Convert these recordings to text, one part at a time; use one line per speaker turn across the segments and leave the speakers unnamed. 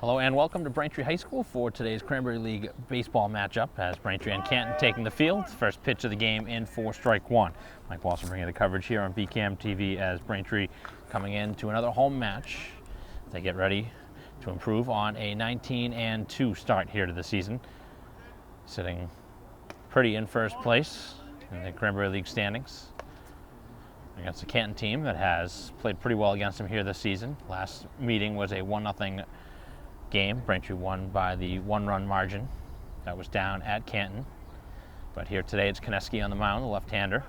Hello and welcome to Braintree High School for today's Cranberry League baseball matchup as Braintree and Canton taking the field. First pitch of the game in for strike one. Mike Walson bringing the coverage here on BCAM TV as Braintree coming into another home match. They get ready to improve on a 19-2 start here to the season. Sitting pretty in first place in the Cranberry League standings against a Canton team that has played pretty well against them here this season. Last meeting was a 1-0 game. Braintree won by the one-run margin. That was down at Canton. But here today it's Koneski on the mound, the left-hander.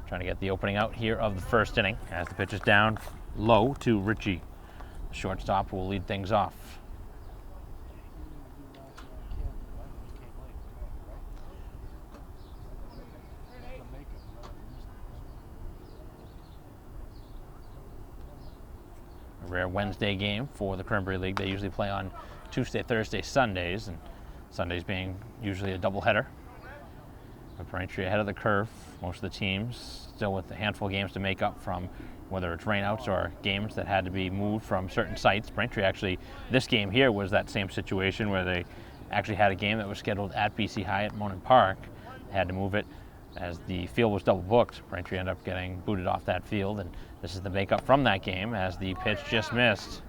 Trying to get the opening out here of the first inning as the pitch is down low to Ritchie. The shortstop will lead things off. Rare Wednesday game for the Cranberry League. They usually play on Tuesday, Thursday, Sundays, and Sundays being usually a doubleheader. But Braintree ahead of the curve. Most of the teams still with a handful of games to make up from whether it's rainouts or games that had to be moved from certain sites. Braintree actually, this game here was that same situation where they actually had a game that was scheduled at BC High at Monin Park. They had to move it as the field was double booked. Braintree ended up getting booted off that field, and this is the makeup from that game as the pitch just missed.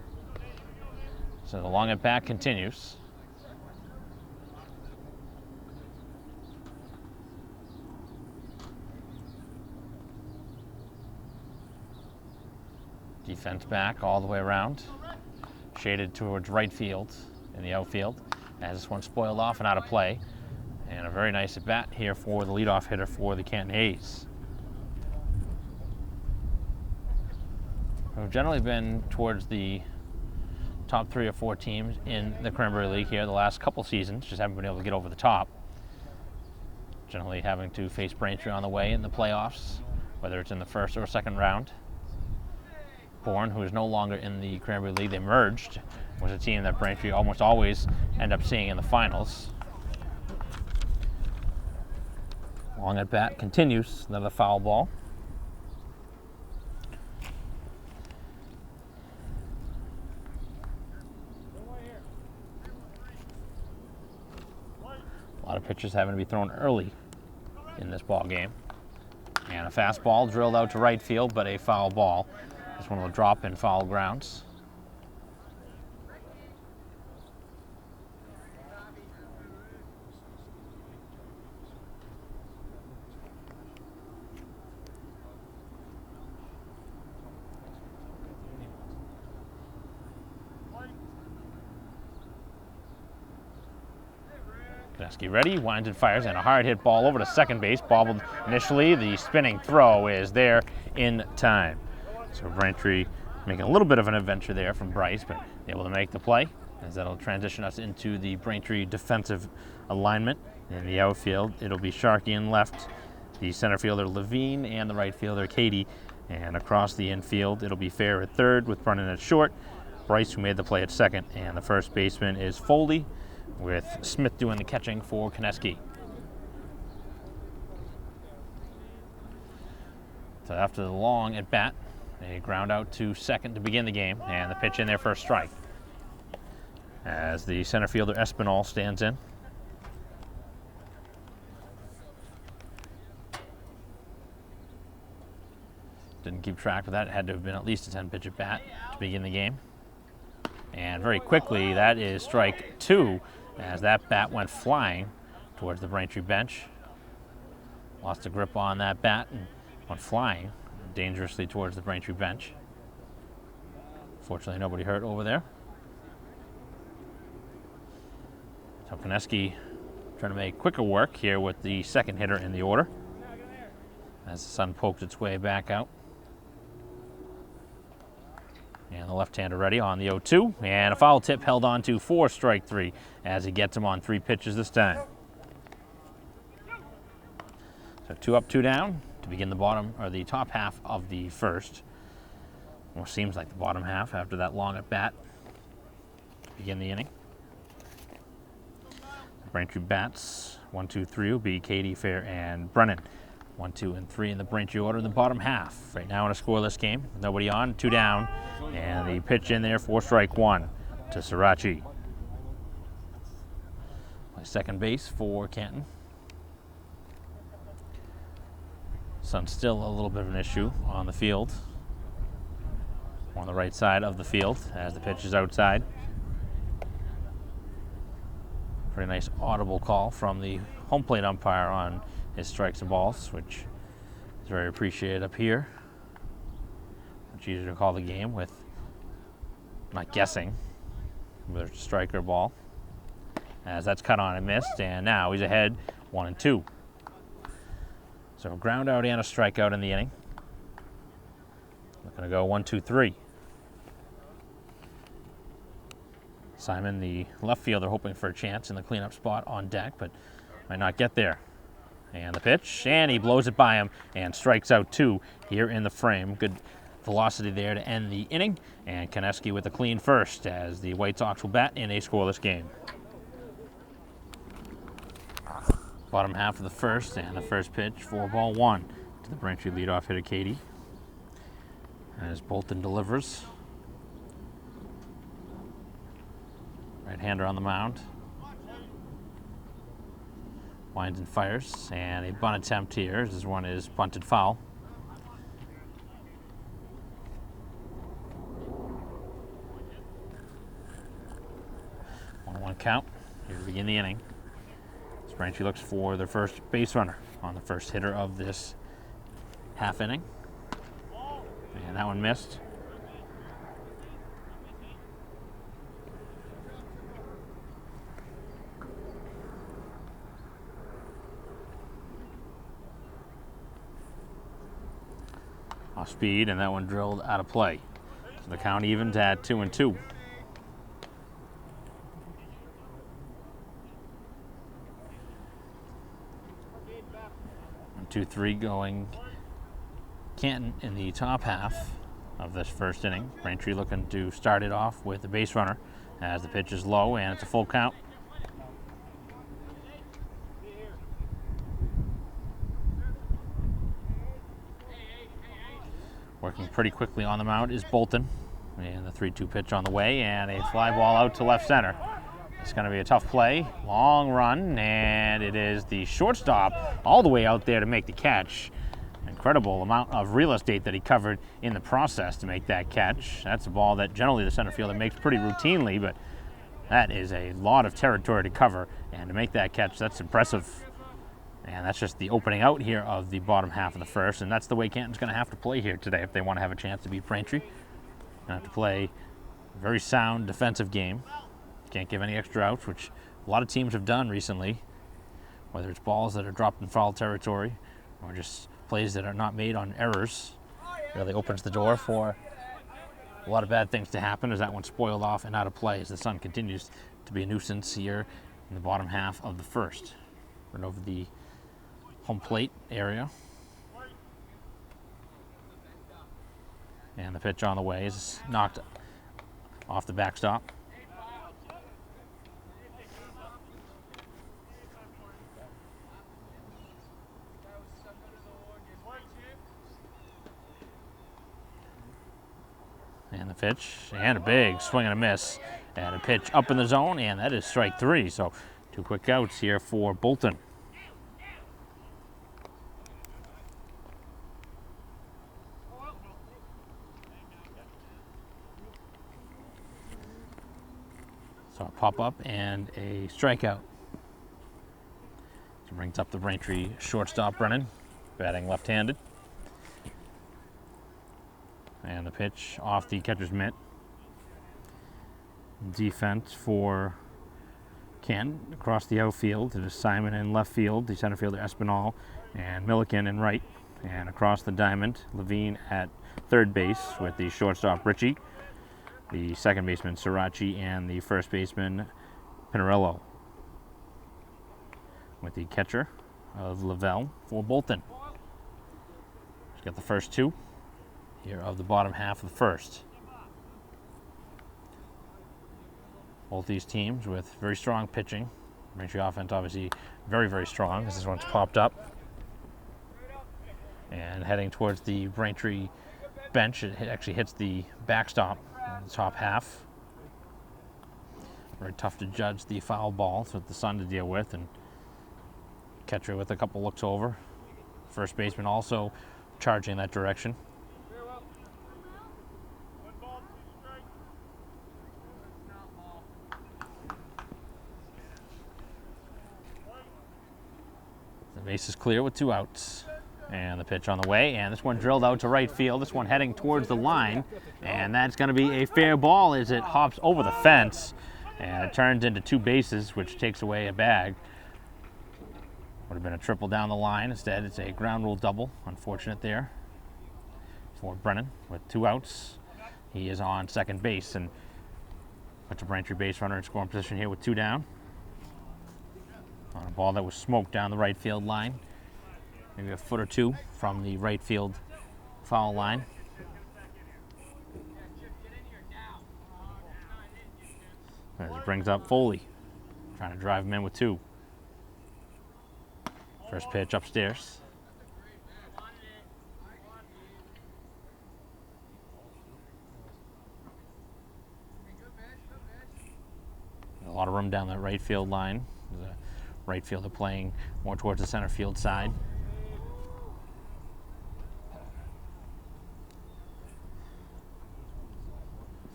So the long at bat continues. Defense back all the way around, shaded towards right field in the outfield as this one spoiled off and out of play. And a very nice at bat here for the leadoff hitter for the Canton A's. We've generally been towards the top 3 or 4 teams in the Cranberry League here the last couple seasons, just haven't been able to get over the top. Generally having to face Braintree on the way in the playoffs, whether it's in the first or second round. Bourne, who is no longer in the Cranberry League, they merged, was a team that Braintree almost always end up seeing in the finals. Long at bat continues, another foul ball. A lot of pitches having to be thrown early in this ball game. And a fastball drilled out to right field, but a foul ball. This one will drop in foul grounds. Koneski ready, winds and fires, and a hard hit ball over to second base. Bobbled initially. The spinning throw is there in time. So Braintree making a little bit of an adventure there from Bryce, but able to make the play, as that'll transition us into the Braintree defensive alignment. In the outfield, it'll be Sharkey in left, the center fielder Levine, and the right fielder Katie. And across the infield, it'll be Fair at third with Brennan at short, Bryce, who made the play, at second, and the first baseman is Foley, with Smith doing the catching for Koneski. So after the long at bat, they ground out to second to begin the game, and the pitch in there for a strike. As the center fielder Espinal stands in. Didn't keep track of that. It had to have been at least a 10-pitch at bat to begin the game. And very quickly, that is strike 2, as that bat went flying towards the Braintree bench. Lost a grip on that bat and went flying dangerously towards the Braintree bench. Fortunately, nobody hurt over there. So Koneski trying to make quicker work here with the second hitter in the order as the sun pokes its way back out. And the left-hander ready on the 0-2, and a foul tip held on to for strike 3 as he gets him on 3 pitches this time. So 2 up, 2 down to begin the bottom, or the top half of the first. Or seems like the bottom half after that long at bat to begin the inning. The Braintree bats 1, 2, 3 will be Katie, Fair, and Brennan. 1, 2, and 3 in the Braintree order in the bottom half. Right now in a scoreless game, nobody on, 2 down, and the pitch in there for strike 1. to Srirachi. Play second base for Canton. Sun's still a little bit of an issue on the field. On the right side of the field as the pitch is outside. Pretty nice audible call from the home plate umpire on his strikes and balls, which is very appreciated up here. Much easier to call the game with not guessing whether it's a strike or ball. As that's cut on and missed, and now he's ahead 1-2. So a ground out and a strikeout in the inning. We're going to go 1-2-3. Simon, the left fielder, hoping for a chance in the cleanup spot on deck, but might not get there. And the pitch, and he blows it by him and strikes out 2 here in the frame. Good velocity there to end the inning, and Koneski with a clean first as the White Sox will bat in a scoreless game. Bottom half of the first, and the first pitch for ball 1 to the Braintree leadoff hitter, Katie. As Bolton delivers. Right-hander on the mound. Winds and fires, and a bunt attempt here. This one is bunted foul. 1-1 count here to begin the inning. Braintree looks for their first base runner on the first hitter of this half inning. And that one missed. Off speed, and that one drilled out of play. So the count evens at 2-2. 2-3 going Canton in the top half of this first inning. Braintree looking to start it off with the base runner as the pitch is low and it's a full count. Working pretty quickly on the mound is Bolton. And the 3-2 pitch on the way, and a fly ball out to left center. It's going to be a tough play, long run, and it is the shortstop all the way out there to make the catch. Incredible amount of real estate that he covered in the process to make that catch. That's a ball that generally the center fielder makes pretty routinely, but that is a lot of territory to cover, and to make that catch, that's impressive. And that's just the opening out here of the bottom half of the first, and that's the way Canton's going to have to play here today if they want to have a chance to beat Braintree. Going to have to play a very sound defensive game. Can't give any extra outs, which a lot of teams have done recently, whether it's balls that are dropped in foul territory or just plays that are not made on errors. Really opens the door for a lot of bad things to happen as that one's spoiled off and out of play as the sun continues to be a nuisance here in the bottom half of the first. Right over the home plate area. And the pitch on the way is knocked off the backstop. And the pitch, and a big swing and a miss, and a pitch up in the zone, and that is strike 3. So 2 quick outs here for Bolton. So a pop-up and a strikeout. So brings up the Braintree shortstop, Brennan, batting left-handed. And the pitch off the catcher's mitt. Defense for Canton across the outfield. It is Simon in left field, the center fielder Espinal, and Milliken in right. And across the diamond, Levine at third base with the shortstop Ritchie, the second baseman Srirachi, and the first baseman Pinarello. With the catcher of Lavelle for Bolton. He's got the first 2 here of the bottom half of the first. Both these teams with very strong pitching. Braintree offense obviously very, very strong as this one's popped up. And heading towards the Braintree bench, it actually hits the backstop in the top half. Very tough to judge the foul balls with the sun to deal with, and catcher with a couple looks over. First baseman also charging that direction. The base is clear with 2 outs. And the pitch on the way, and this one drilled out to right field. This one heading towards the line, and that's going to be a fair ball as it hops over the fence, and it turns into 2 bases, which takes away a bag. Would have been a triple down the line. Instead, it's a ground rule double. Unfortunate there for Brennan with 2 outs. He is on second base and puts a Braintree base runner in scoring position here with 2 down. On a ball that was smoked down the right field line. Maybe a foot or 2 from the right field foul line. As it brings up Foley, trying to drive him in with 2. First pitch upstairs. A lot of room down that right field line. The right fielder playing more towards the center field side.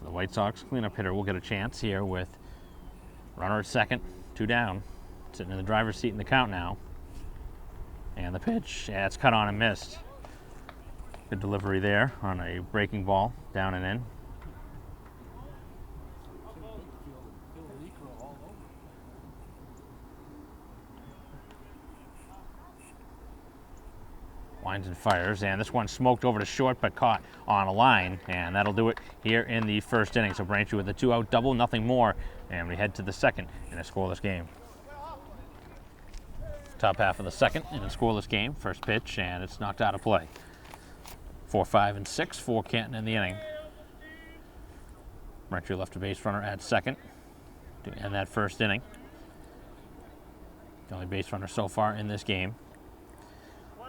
The White Sox cleanup hitter will get a chance here with runner at second, 2 down, sitting in the driver's seat in the count now. And the pitch, yeah, it's cut on and missed. Good delivery there on a breaking ball, down and in. Winds and fires, and this one smoked over to short but caught on a line, and that'll do it here in the first inning. So Braintree with a 2-out double, nothing more, and we head to the second in a scoreless game. Top half of the second in a scoreless game. First pitch, and it's knocked out of play. 4, 5, and 6 for Canton in the inning. Braintree left a base runner at second to end that first inning. The only base runner so far in this game,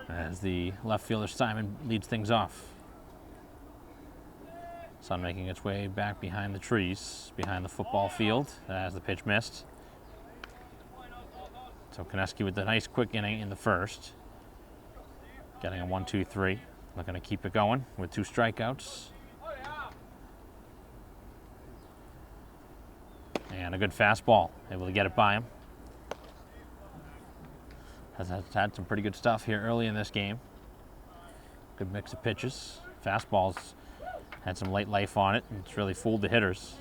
as the left fielder Simon leads things off. Sun making its way back behind the trees, behind the football field, as the pitch missed. So Koneski with a nice quick inning in the first. Getting a 1-2-3. Looking to keep it going with 2 strikeouts. And a good fastball, able to get it by him. Has had some pretty good stuff here early in this game. Good mix of pitches. Fastballs had some late life on it, and it's really fooled the hitters.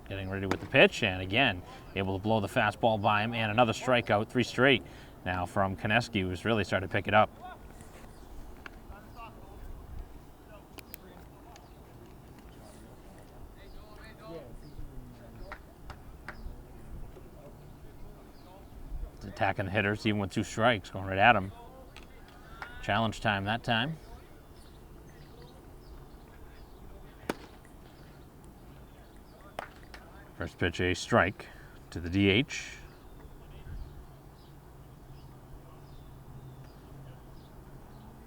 Getting ready with the pitch, and again, able to blow the fastball by him, and another strikeout, 3 straight now from Koneski, who's really started to pick it up. Attacking the hitters, even with 2 strikes, going right at him. Challenge time that time. First pitch, a strike to the DH.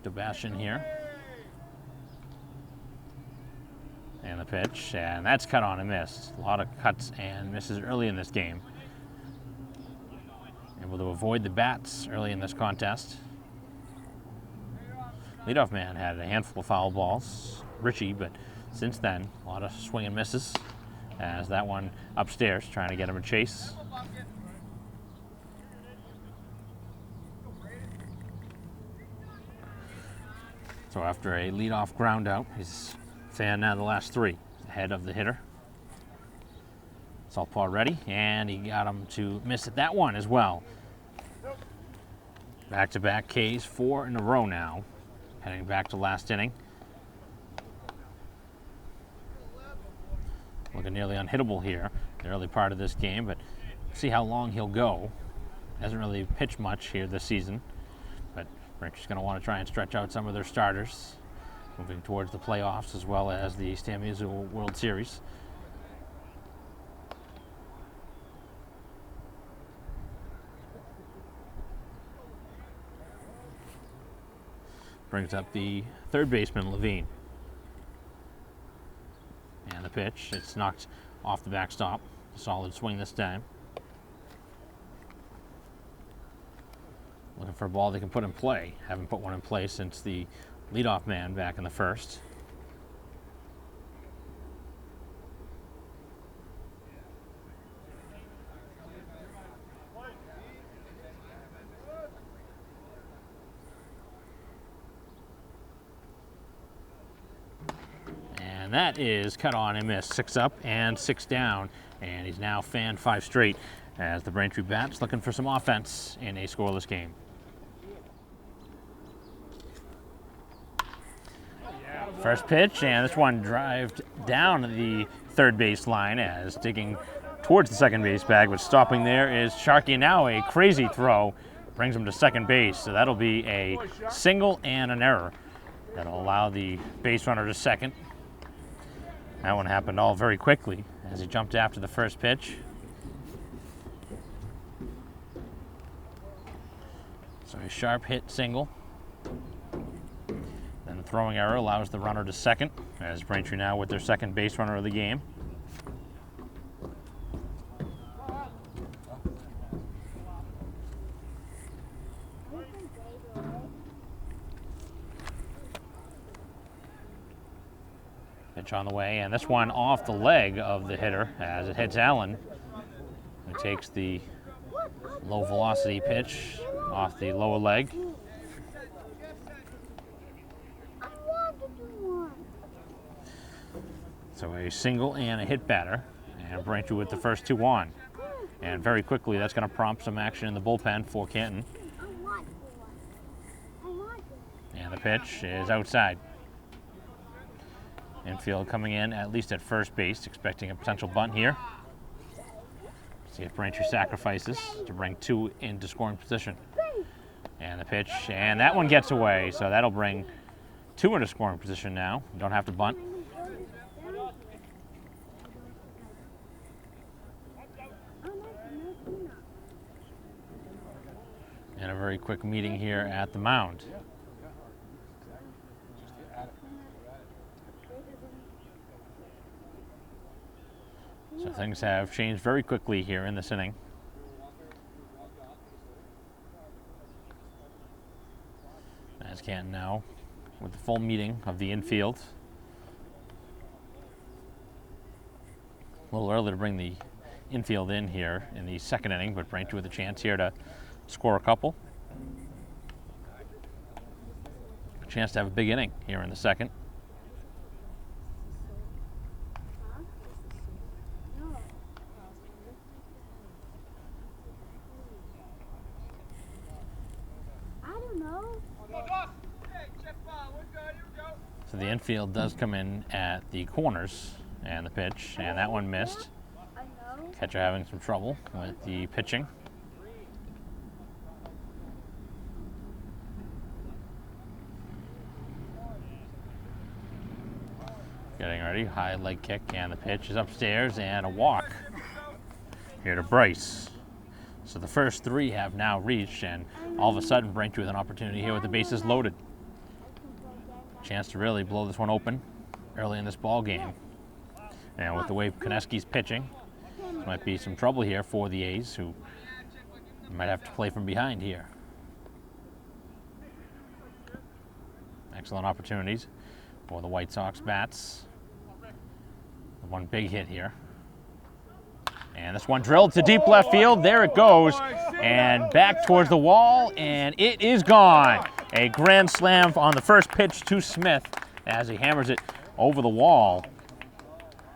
Sebastian here. And the pitch, and that's cut on and missed. A lot of cuts and misses early in this game. Able to avoid the bats early in this contest. Leadoff man had a handful of foul balls, Richie, but since then, a lot of swing and misses, as that one upstairs trying to get him a chase. So after a leadoff ground out, he's fanned now the last 3 ahead of the hitter. Southpaw ready, and he got him to miss at that one as well. Back-to-back Ks, 4 in a row now, heading back to last inning. Looking nearly unhittable here, the early part of this game, but see how long he'll go. Hasn't really pitched much here this season, but Braintree's going to want to try and stretch out some of their starters, moving towards the playoffs as well as the Stamazoo World Series. Brings up the third baseman, Levine. And the pitch. It's knocked off the backstop. Solid swing this time. Looking for a ball they can put in play. Haven't put one in play since the leadoff man back in the first. And that is cut on and missed. 6 up and 6 down. And he's now fanned 5 straight as the Braintree bats looking for some offense in a scoreless game. First pitch, and this one drived down the third base line as digging towards the second base bag, but stopping there is Sharkey. Now a crazy throw brings him to second base, so that'll be a single and an error. That'll allow the base runner to second. That one happened all very quickly as he jumped after the first pitch. So a sharp hit single. Then the throwing error allows the runner to second, as Braintree now with their second base runner of the game. Pitch on the way, and this one off the leg of the hitter as it hits Allen, who takes the low velocity pitch off the lower leg. So a single and a hit batter, and Braintree with the first 2 on. And very quickly, that's going to prompt some action in the bullpen for Canton. And the pitch is outside. Infield coming in at least at first base, expecting a potential bunt here. See if Braintree sacrifices to bring 2 into scoring position. And the pitch, and that one gets away, so that'll bring 2 into scoring position now. Don't have to bunt. And a very quick meeting here at the mound. So things have changed very quickly here in this inning. As Canton now with the full meeting of the infield. A little early to bring the infield in here in the second inning, but Braintree with a chance here to score a couple. A chance to have a big inning here in the second. So the infield does come in at the corners, and the pitch, and that one missed. Catcher having some trouble with the pitching. Getting ready, high leg kick, and the pitch is upstairs, and a walk here to Bryce. So the first 3 have now reached, and all of a sudden Braintree with an opportunity here with the bases loaded. Chance to really blow this one open early in this ball game. And with the way Koneski's pitching, there might be some trouble here for the A's, who might have to play from behind here. Excellent opportunities for the White Sox bats. One big hit here. And this one drilled to deep left field. There it goes. And back towards the wall, and it is gone. A grand slam on the first pitch to Smith as he hammers it over the wall.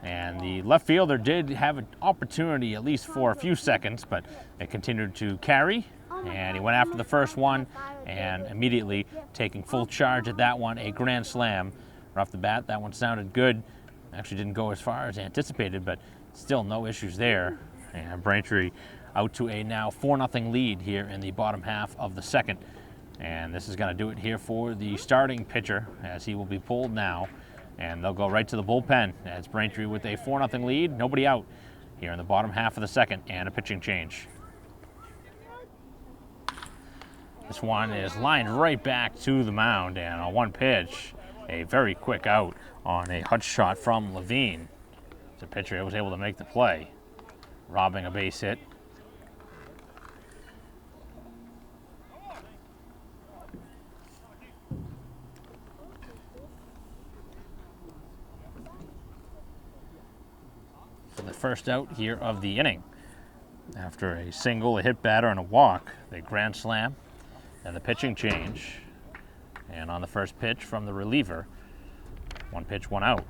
And the left fielder did have an opportunity at least for a few seconds, but it continued to carry. And he went after the first one and immediately taking full charge at that one, a grand slam. Right off the bat, that one sounded good. Actually didn't go as far as anticipated, but still no issues there. And Braintree out to a now 4-0 lead here in the bottom half of the second. And this is going to do it here for the starting pitcher, as he will be pulled now. And they'll go right to the bullpen as Braintree with a 4-0 lead. Nobody out here in the bottom half of the second, and a pitching change. This one is lined right back to the mound, and on one pitch, a very quick out on a hutch shot from Levine. The pitcher was able to make the play, robbing a base hit. So the first out here of the inning. After a single, a hit batter, and a walk, they grand slam, and the pitching change. And on the first pitch from the reliever, one pitch, one out.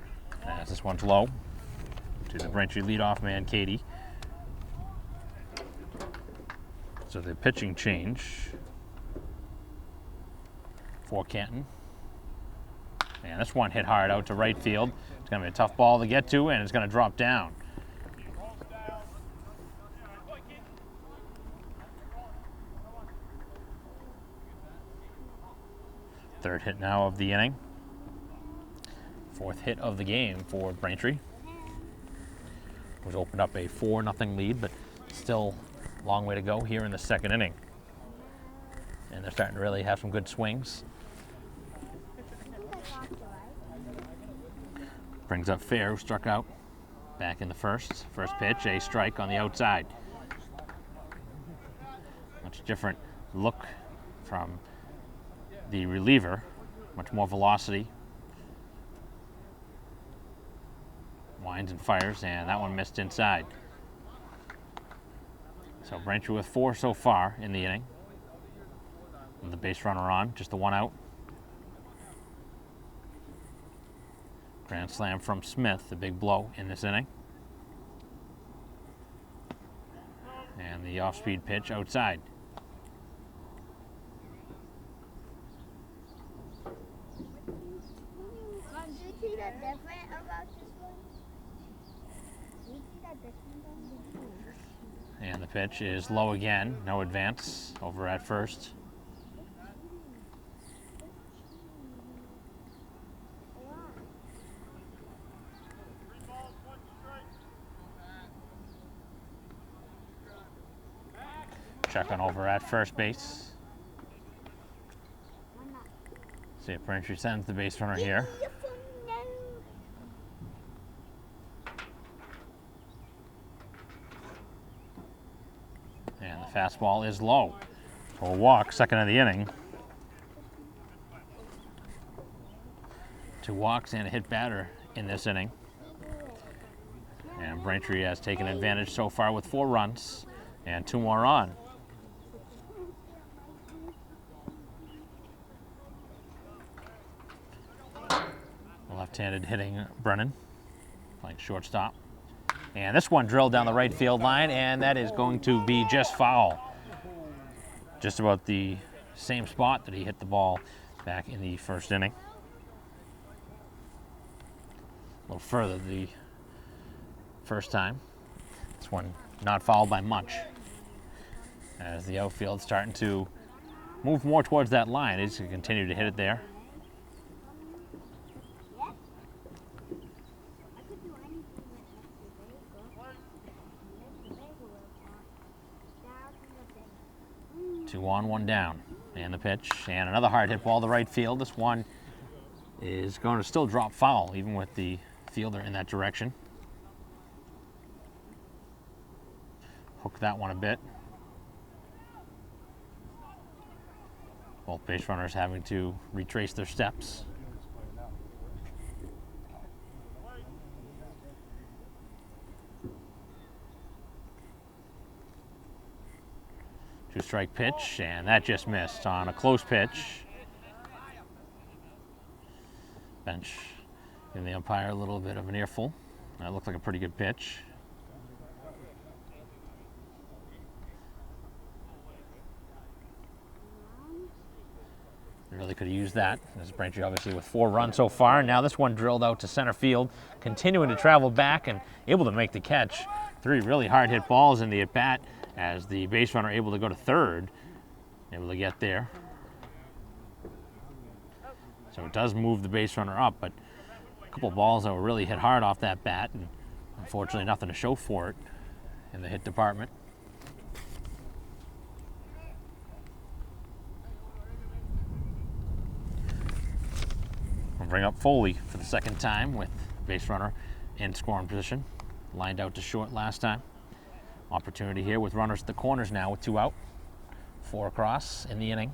As this one's low to the Braintree leadoff man, Katie. So the pitching change for Canton. And this one hit hard out to right field. It's going to be a tough ball to get to, and it's going to drop down. Third hit now of the inning. Fourth hit of the game for Braintree. Which opened up a 4-0 lead, but still a long way to go here in the second inning. And they're starting to really have some good swings. Brings up Fair, who struck out back in the first. First pitch, a strike on the outside. Much different look from the reliever, much more velocity. Winds and fires, and that one missed inside. So Braintree with 4 so far in the inning. With the base runner on, just the one out. Grand slam from Smith, the big blow in this inning. And the off-speed pitch outside. And the pitch is low again, no advance over at first. Checking over at first base. See if Braintree sends the base runner here. And the fastball is low. So a walk, second of the inning. 2 walks and a hit batter in this inning. And Braintree has taken advantage so far with 4 runs and 2 more on. Left-handed hitting Brennan, playing shortstop. And this one drilled down the right field line, and that is going to be just foul. Just about the same spot that he hit the ball back in the first inning. A little further the first time. This one not fouled by much. As the outfield starting to move more towards that line, it's going to continue to hit it there. Two on, one down. And the pitch, and another hard hit ball to right field. This one is going to still drop foul, even with the fielder in that direction. Hook that one a bit. Both base runners having to retrace their steps. 2-strike pitch, and that just missed on a close pitch. Bench giving the umpire a little bit of an earful. That looked like a pretty good pitch. They really could have used that. This is Braintree obviously with 4 runs so far. And now this one drilled out to center field, continuing to travel back and able to make the catch. 3 really hard hit balls in the at-bat as the base runner able to go to third, able to get there. So it does move the base runner up, but a couple balls that were really hit hard off that bat, and unfortunately nothing to show for it in the hit department. We'll bring up Foley for the second time with base runner in scoring position. Lined out to short last time. Opportunity here with runners at the corners now with 2 out. 4 across in the inning.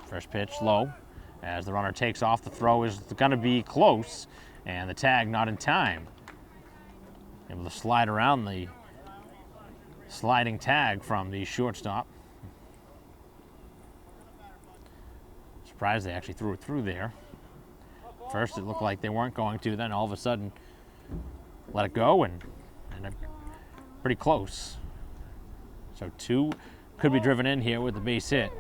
First pitch low. As the runner takes off, the throw is going to be close, and the tag not in time. Able to slide around the sliding tag from the shortstop. Surprised they actually threw it through there. First it looked like they weren't going to, then all of a sudden let it go and pretty close. So 2 could be driven in here with the base hit.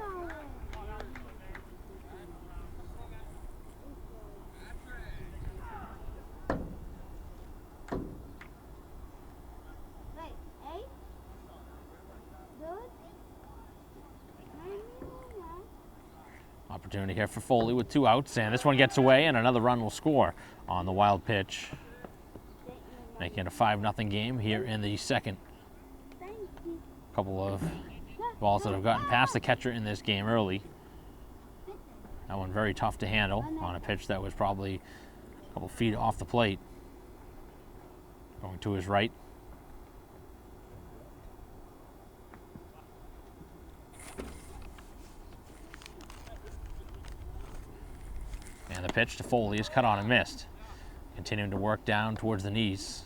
Opportunity here for Foley with 2 outs, and this one gets away, and another run will score on the wild pitch, making it a 5-0 game here in the second. A couple of balls that have gotten past the catcher in this game early. That one very tough to handle on a pitch that was probably a couple feet off the plate. Going to his right. And the pitch to Foley is cut on and missed. Continuing to work down towards the knees.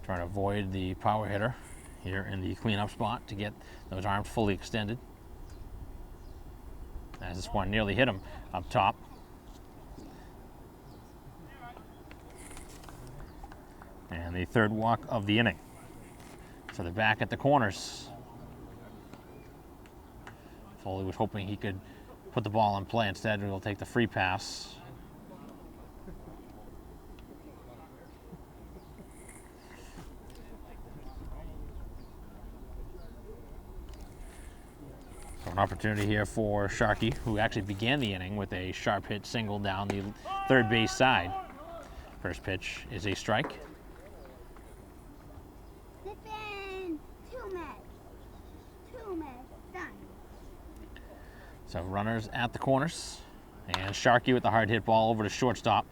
Trying to avoid the power hitter here in the cleanup spot to get those arms fully extended. As this one nearly hit him up top. And the third walk of the inning. So they're back at the corners. Foley was hoping he could put the ball in play. Instead, he'll take the free pass. So an opportunity here for Sharkey, who actually began the inning with a sharp hit single down the third base side. First pitch is a strike. So runners at the corners, and Sharkey with the hard hit ball over to shortstop.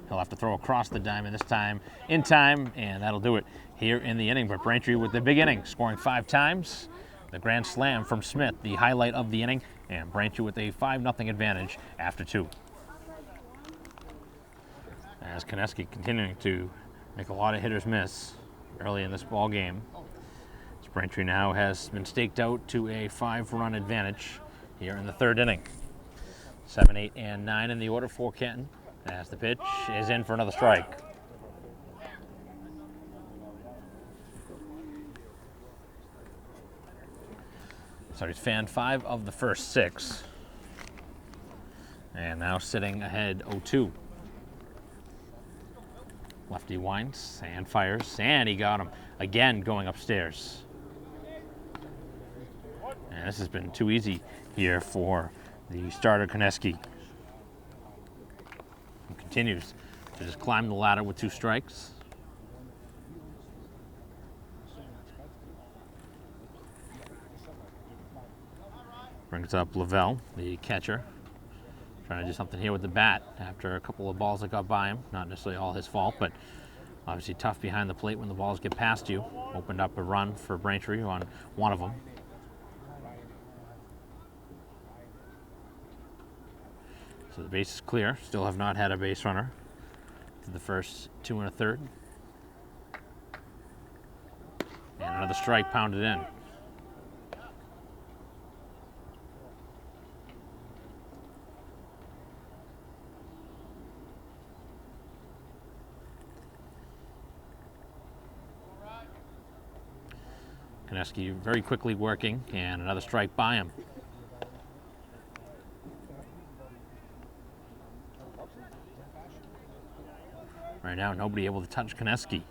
He'll have to throw across the diamond this time in time, and that'll do it here in the inning. But Braintree with the big inning, scoring 5 times. The grand slam from Smith, the highlight of the inning, and Braintree with a 5-0 advantage after 2. As Koneski continuing to make a lot of hitters miss early in this ball game. As Braintree now has been staked out to a 5-run advantage here in the third inning. 7, 8, and 9 in the order for Canton. As the pitch is in for another strike. So he's fanned 5 of the first 6. And now sitting ahead 0-2. Lefty winds and fires, and he got him again going upstairs. And this has been too easy here for the starter Koneski. He continues to just climb the ladder with 2 strikes. Brings up Lavelle, the catcher, trying to do something here with the bat after a couple of balls that got by him. Not necessarily all his fault, but obviously tough behind the plate when the balls get past you. Opened up a run for Braintree on one of them. So the base is clear. Still have not had a base runner to the first 2 1/3. And another strike pounded in. Koneski very quickly working, and another strike by him. Right now, nobody able to touch Koneski.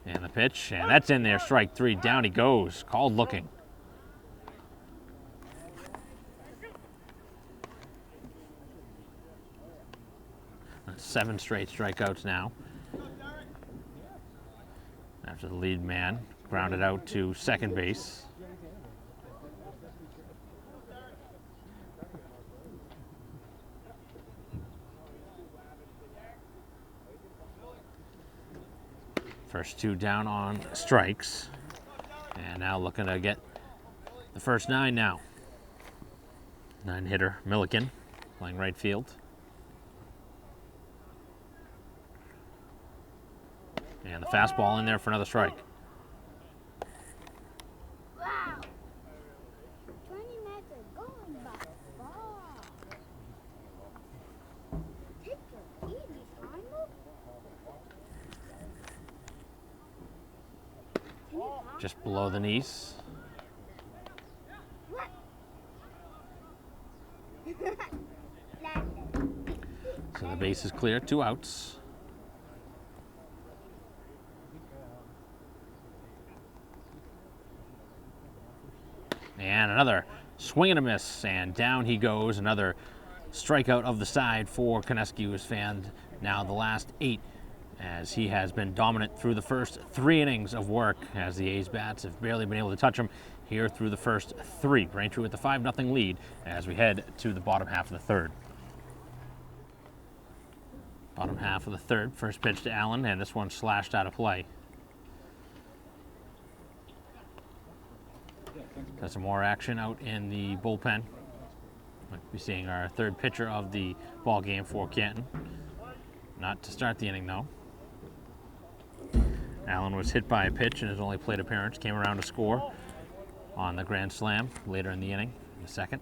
And the pitch, and that's in there, strike 3. Down he goes, called looking. 7 straight strikeouts now. After the lead man grounded out to second base. First two down on strikes. And now looking to get the first 9 now. 9-hitter Milliken playing right field. And the fastball in there for another strike.
Wow. 20 minutes are going by fast. Take it easy, Simon.
Just below the knees. So the base is clear, 2 outs. And another swing and a miss, and down he goes. Another strikeout of the side for Koneski, who has fanned now the last 8, as he has been dominant through the first 3 innings of work, as the A's bats have barely been able to touch him here through the first 3. Braintree with the 5-0 lead as we head to the bottom half of the third. Bottom half of the third, first pitch to Allen, and this one slashed out of play. Got some more action out in the bullpen. Might be seeing our third pitcher of the ball game for Canton. Not to start the inning though. Allen was hit by a pitch in his only plate appearance, came around to score on the grand slam later in the inning, in the second.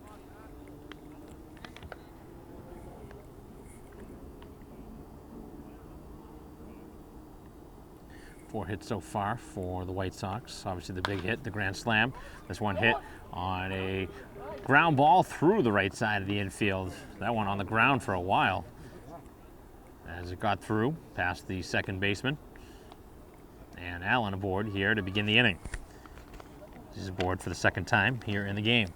Four hits so far for the White Sox. Obviously the big hit, the grand slam. This one hit on a ground ball through the right side of the infield. That one on the ground for a while as it got through past the second baseman. And Allen aboard here to begin the inning. He's aboard for the second time here in the game.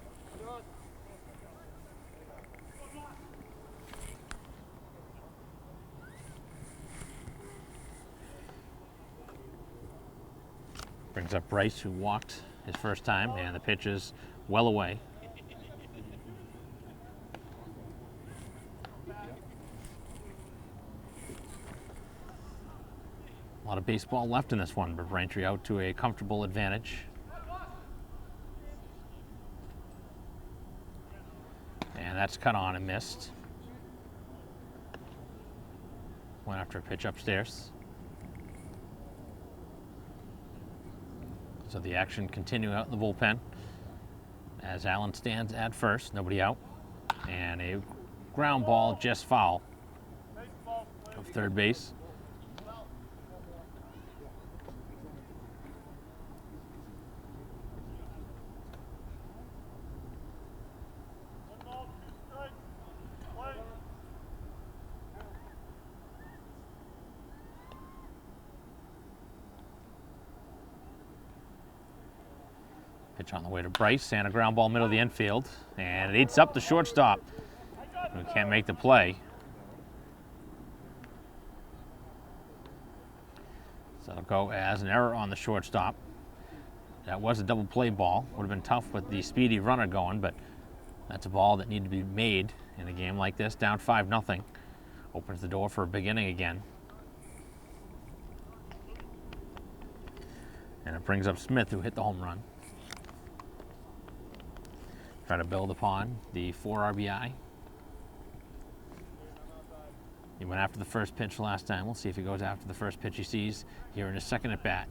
Brings up Bryce, who walked his first time, and the pitch is well away. A lot of baseball left in this one, but Braintree out to a comfortable advantage. And that's cut on and missed. Went after a pitch upstairs. So the action continuing out in the bullpen as Allen stands at first, nobody out. And a ground ball just foul of third base. Pitch on the way to Bryce, and a ground ball middle of the infield, and it eats up the shortstop, who can't make the play. So it'll go as an error on the shortstop. That was a double play ball. Would have been tough with the speedy runner going, but that's a ball that needed to be made in a game like this. Down 5-0. Opens the door for a big inning again. And it brings up Smith, who hit the home run. Try to build upon the 4 RBI. He went after the first pitch last time. We'll see if he goes after the first pitch he sees here in his second at bat.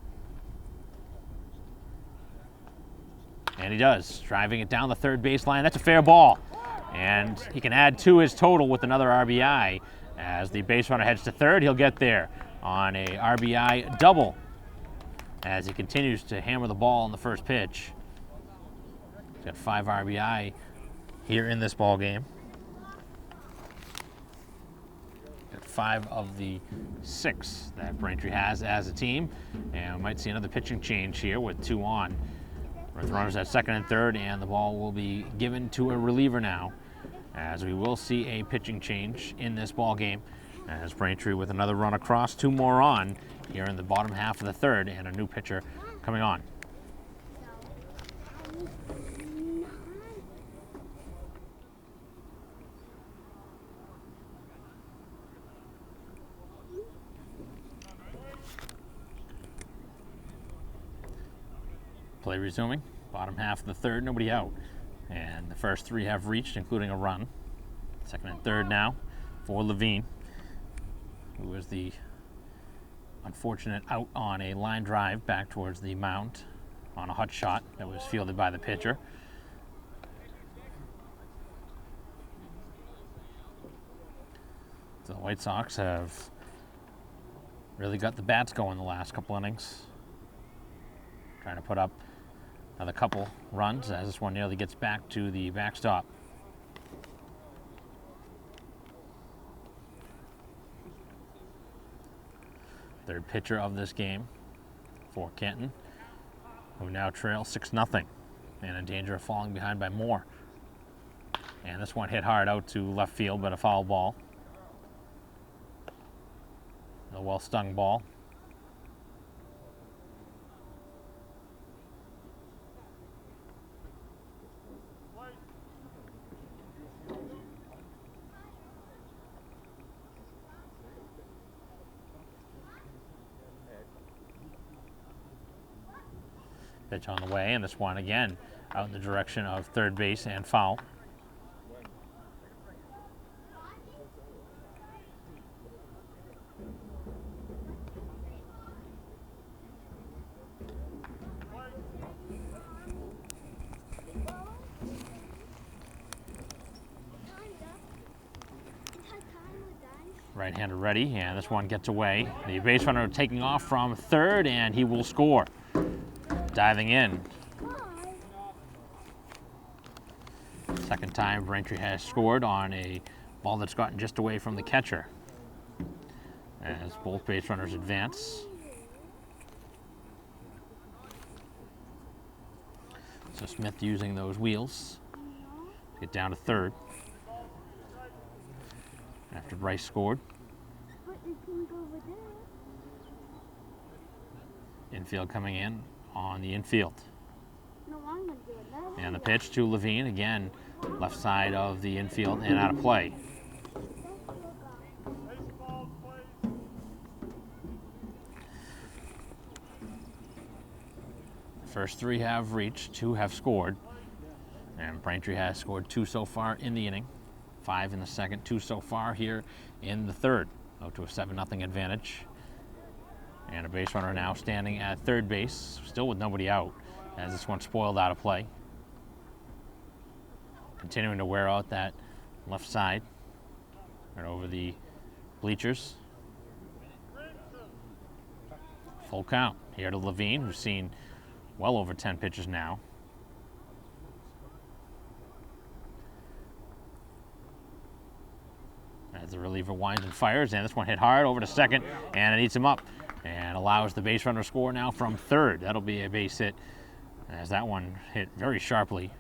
And he does, driving it down the third baseline. That's a fair ball. And he can add to his total with another RBI. As the base runner heads to third, he'll get there on a RBI double as he continues to hammer the ball on the first pitch. He's got 5 RBI here in this ball game. Got 5 of the 6 that Braintree has as a team. And we might see another pitching change here with 2 on. With runners at second and third, and the ball will be given to a reliever now, as we will see a pitching change in this ball game. As Braintree with another run across, 2 more on here in the bottom half of the third, and a new pitcher coming on. Play resuming, bottom half of the third, nobody out. And the first 3 have reached, including a run. Second and third now for Levine, who was the unfortunate out on a line drive back towards the mound on a hot shot that was fielded by the pitcher. So the White Sox have really got the bats going the last couple innings. Trying to put up another couple runs as this one nearly gets back to the backstop. Third pitcher of this game for Canton, who now trails 6-0 and in danger of falling behind by more. And this one hit hard out to left field, but a foul ball. A well-stung ball. Pitch on the way, and this one again out in the direction of third base and foul. Right-hander ready, and this one gets away. The base runner taking off from third, and he will score. Diving in. Second time Braintree has scored on a ball that's gotten just away from the catcher. As both base runners advance. So Smith using those wheels to get down to third. After Bryce scored. Infield coming in on the infield. And the pitch to Levine, again, left side of the infield and out of play. The first 3 have reached, 2 have scored. And Braintree has scored 2 so far in the inning. 5 in the second, 2 so far here in the third. Out to a 7-0 advantage. And a base runner now standing at third base, still with nobody out, as this one spoiled out of play. Continuing to wear out that left side, right over the bleachers. Full count here to Levine, who's seen well over 10 pitches now. As the reliever winds and fires, and this one hit hard over to second, and it eats him up. And allows the base runner to score now from third. That'll be a base hit, as that one hit very sharply.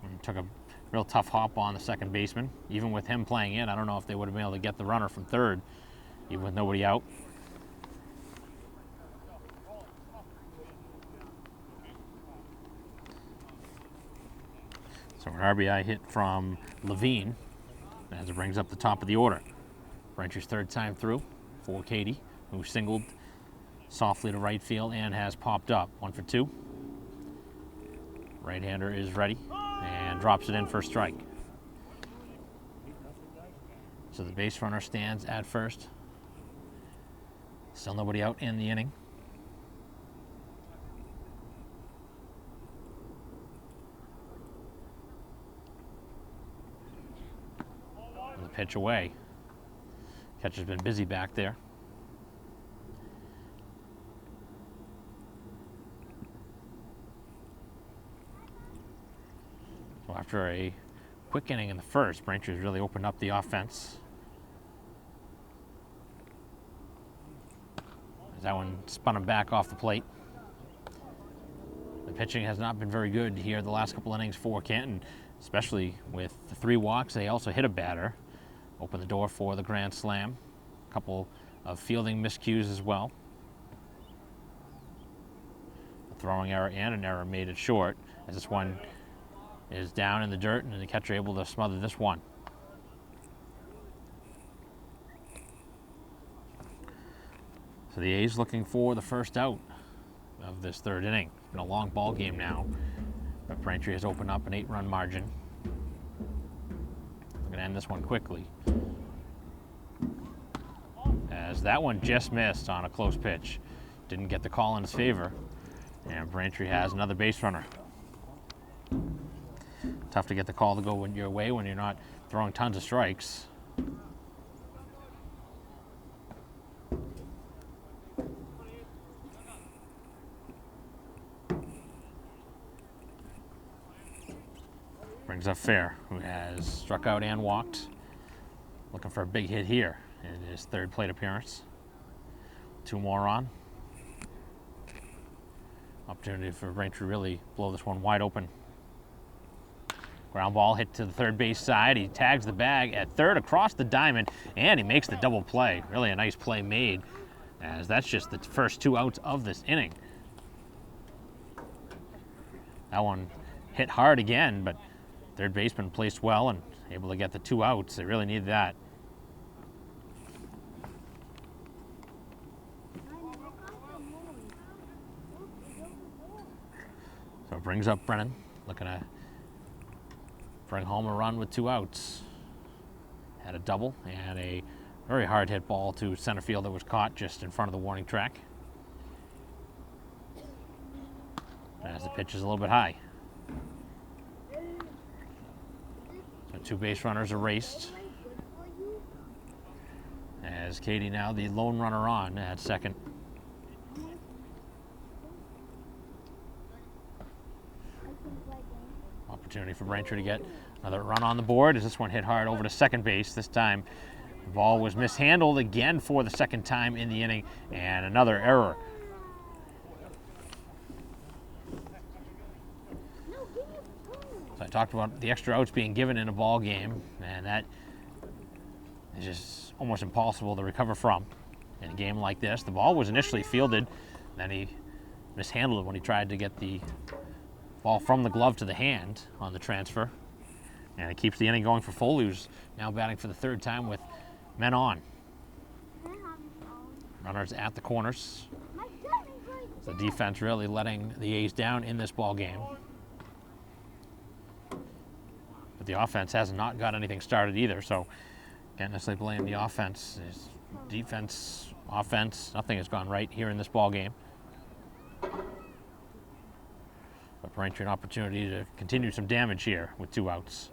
And took a real tough hop on the second baseman. Even with him playing in, I don't know if they would have been able to get the runner from third, even with nobody out. So an RBI hit from Levine, as it brings up the top of the order. Braintree's third time through for Katie, who singled softly to right field and has popped up. 1 for 2. Right-hander is ready and drops it in for a strike. So the base runner stands at first. Still nobody out in the inning. The pitch away. Catcher's been busy back there. So after a quick inning in the first, Braintree's really opened up the offense. As that one spun him back off the plate. The pitching has not been very good here the last couple innings for Canton, especially with the 3 walks. They also hit a batter. opened the door for the grand slam. A couple of fielding miscues as well. A throwing error and an error made it short, as this one is down in the dirt and the catcher able to smother this one. So the A's looking for the first out of this third inning. It's been a long ball game now, but Braintree has opened up an 8-run margin. We're going to end this one quickly, as that one just missed on a close pitch. Didn't get the call in his favor, and Braintree has another base runner. Tough to get the call to go your way when you're not throwing tons of strikes. Brings up Fair, who has struck out and walked. Looking for a big hit here in his third plate appearance. 2 more on. Opportunity for Braintree to really blow this one wide open. Ground ball hit to the third base side. He tags the bag at third across the diamond, and he makes the double play. Really a nice play made, as that's just the first 2 outs of this inning. That one hit hard again, but third baseman placed well and able to get the 2 outs. They really needed that. So it brings up Brennan, looking to bring home a run with 2 outs. Had a double and a very hard hit ball to center field that was caught just in front of the warning track. As the pitch is a little bit high. So 2 base runners erased. As Katie now the lone runner on at second. Opportunity for Braintree to get another run on the board as this one hit hard over to second base. This time the ball was mishandled again for the second time in the inning, and another error. So I talked about the extra outs being given in a ball game, and that is just almost impossible to recover from in a game like this. The ball was initially fielded, then he mishandled it when he tried to get the ball from the glove to the hand on the transfer. And it keeps the inning going for Foley, who's now batting for the 3rd time with men on. Runners at the corners. The defense really letting the A's down in this ball game. But the offense has not got anything started either, so can't necessarily blame the offense. It's defense, offense, nothing has gone right here in this ball game. But Braintree an opportunity to continue some damage here with 2 outs.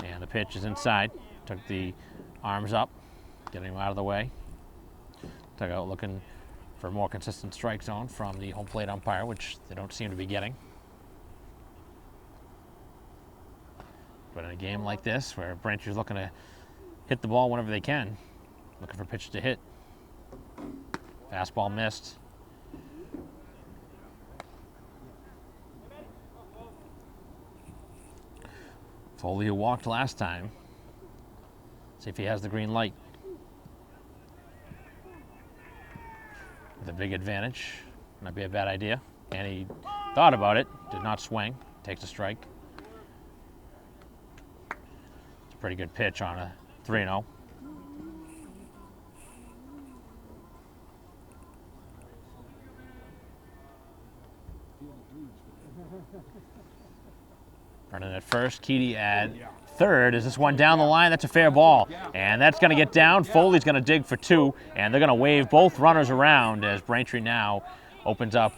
And the pitch is inside. Took the arms up, getting him out of the way. Took out looking for a more consistent strike zone from the home plate umpire, which they don't seem to be getting. But in a game like this, where Braintree's looking to hit the ball whenever they can, looking for pitch to hit. Fastball missed. Foley, who walked last time. See if he has the green light. With a big advantage. Might be a bad idea. And he thought about it, did not swing. Takes a strike. It's a pretty good pitch on a 3-0. Brennan at first, Keedy at third. Is this one down the line? That's a fair ball. And that's going to get down. Foley's going to dig for 2, and they're going to wave both runners around as Braintree now opens up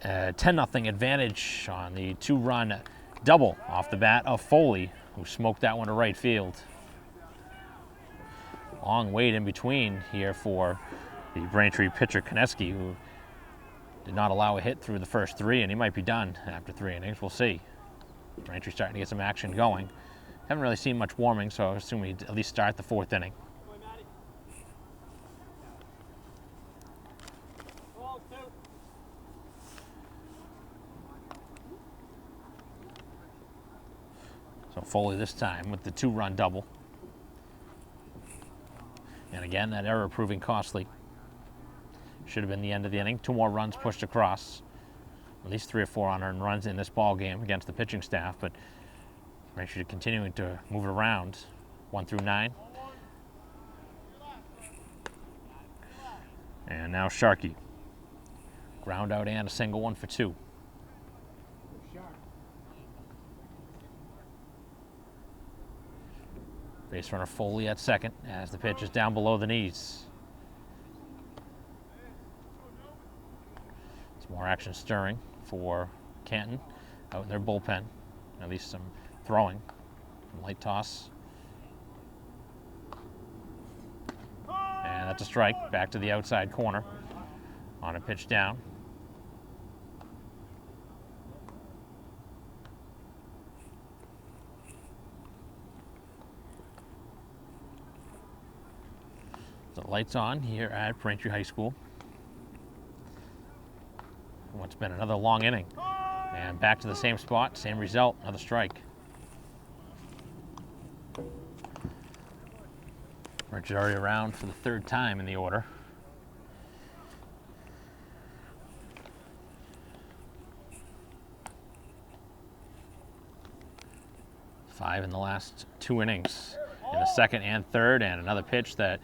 a 10-0 advantage on the 2-run double off the bat of Foley, who smoked that one to right field. Long wait in between here for the Braintree pitcher Koneski, who did not allow a hit through the first 3, and he might be done after 3 innings. We'll see. Braintree starting to get some action going. Haven't really seen much warming, so I assume he'd at least start the 4th inning. So Foley this time with the 2-run double. And again, that error proving costly. Should have been the end of the inning. 2 more runs pushed across. At least 3 or 4 unearned runs in this ball game against the pitching staff, but Braintree continuing to move it around. 1 through 9. And now Sharkey. Ground out and a single, 1 for 2. Base runner Foley at second as the pitch is down below the knees. Some more action stirring for Canton out in their bullpen. At least some throwing. Some light toss. And that's a strike. Back to the outside corner on a pitch down. The lights on here at Braintree High School. What's been another long inning. And back to the same spot, same result, another strike. Braintree already around for the 3rd time in the order. Five in the last 2 innings. In the 2nd and 3rd, and another pitch that